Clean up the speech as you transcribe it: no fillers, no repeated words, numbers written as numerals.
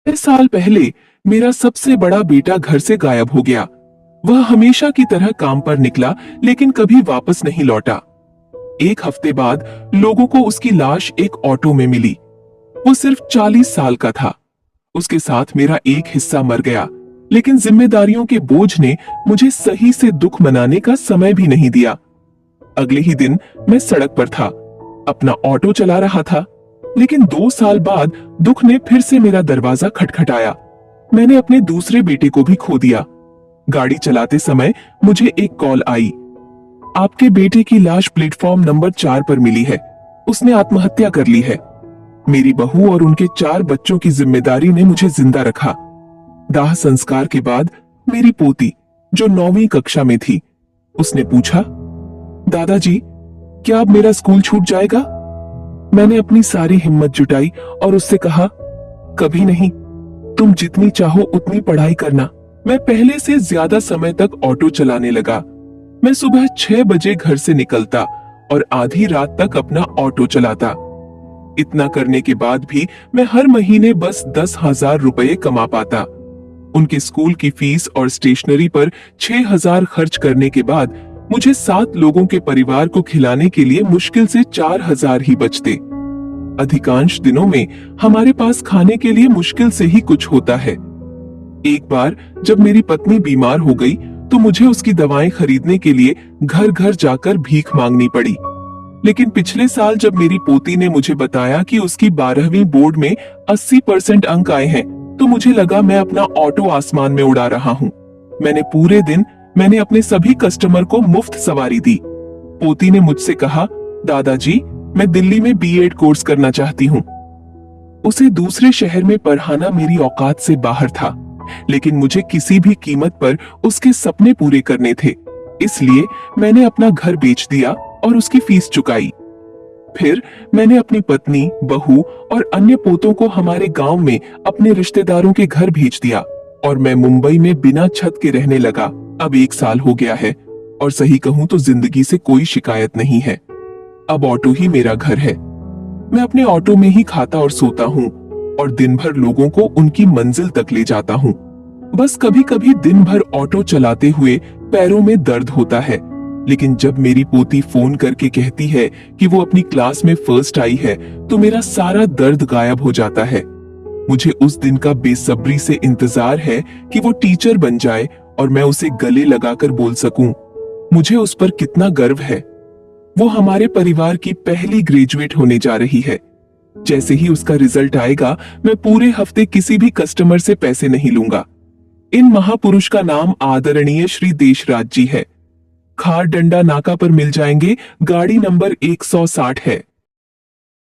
साल पहले मेरा सबसे बड़ा बेटा घर से गायब हो गया। वह हमेशा की तरह काम पर निकला, लेकिन कभी वापस नहीं लौटा। एक हफ्ते बाद लोगों को उसकी लाश एक ऑटो में मिली। वो सिर्फ 40 साल का था। उसके साथ मेरा एक हिस्सा मर गया, लेकिन जिम्मेदारियों के बोझ ने मुझे सही से दुख मनाने का समय भी नहीं दिया। अगले ही दिन मैं सड़क पर था, अपना ऑटो चला रहा था, लेकिन 2 साल बाद दुख ने फिर से मेरा दरवाजा खटखटाया। मैंने अपने दूसरे बेटे को भी खो दिया। गाड़ी चलाते समय मुझे एक कॉल आई। आपके बेटे की लाश प्लेटफॉर्म नंबर 4 पर मिली है। उसने आत्महत्या कर ली है। मेरी बहू और उनके 4 बच्चों की जिम्मेदारी ने मुझे जिंदा रखा। दाह संस्कार के बाद मेरी पोती, जो 9वीं कक्षा में थी, उसने पूछा, दादाजी, क्या अब मेरा स्कूल छूट जाएगा? मैंने अपनी सारी हिम्मत जुटाई और उससे कहा, कभी नहीं, तुम जितनी चाहो उतनी पढ़ाई करना। मैं पहले से ज्यादा समय तक ऑटो चलाने लगा। मैं सुबह 6 बजे घर से निकलता और आधी रात तक अपना ऑटो चलाता। इतना करने के बाद भी मैं हर महीने बस 10,000 रुपए कमा पाता। उनके स्कूल की फीस और स्टेशनरी पर 6,000 खर्च करने के बाद मुझे 7 लोगों के परिवार को खिलाने के लिए मुश्किल से 4,000 ही बचते। अधिकांश दिनों में हमारे पास खाने के लिए मुश्किल से ही कुछ होता है। एक बार जब मेरी पत्नी बीमार हो गई तो मुझे उसकी दवाएं खरीदने के लिए घर घर जाकर भीख मांगनी पड़ी। लेकिन पिछले साल जब मेरी पोती ने मुझे बताया कि उसकी 12वीं बोर्ड में 80% अंक आए हैं, तो मुझे लगा मैं अपना ऑटो आसमान में उड़ा रहा हूँ। पूरे दिन मैंने अपने सभी कस्टमर को मुफ्त सवारी दी। पोती ने मुझसे कहा, दादाजी, मैं दिल्ली में बीएड कोर्स करना चाहती हूँ। उसे दूसरे शहर में पढ़ाना मेरी औकात से बाहर था, लेकिन मुझे किसी भी कीमत पर उसके सपने पूरे करने थे। इसलिए मैंने अपना घर बेच दिया और उसकी फीस चुकाई। फिर मैंने अपनी पत्नी, बहू और अन्य पोतों को हमारे गांव में अपने रिश्तेदारों के घर भेज दिया और मैं मुंबई में बिना छत के रहने लगा। अब 1 साल हो गया है और सही कहूं तो जिंदगी से कोई शिकायत नहीं है। अब ऑटो ही मेरा घर है। मैं अपने ऑटो में ही खाता और सोता हूँ और दिन भर लोगों को उनकी मंजिल तक ले जाता हूँ। बस कभी कभी दिन भर ऑटो चलाते हुए पैरों में दर्द होता है, लेकिन जब मेरी पोती फोन करके कहती है कि वो अपनी क्लास में फर्स्ट आई है, तो मेरा सारा दर्द गायब हो जाता है। मुझे उस दिन का बेसब्री से इंतजार है कि वो टीचर बन जाए और मैं उसे गले लगाकर बोल सकूं, मुझे उस पर कितना गर्व है। वो हमारे परिवार की पहली ग्रेजुएट होने जा रही है। जैसे ही उसका रिजल्ट आएगा, मैं पूरे हफ्ते किसी भी कस्टमर से पैसे नहीं लूंगा। इन महापुरुष का नाम आदरणीय श्री देशराज जी है। खार डंडा नाका पर मिल जाएंगे। गाड़ी नंबर 160 है।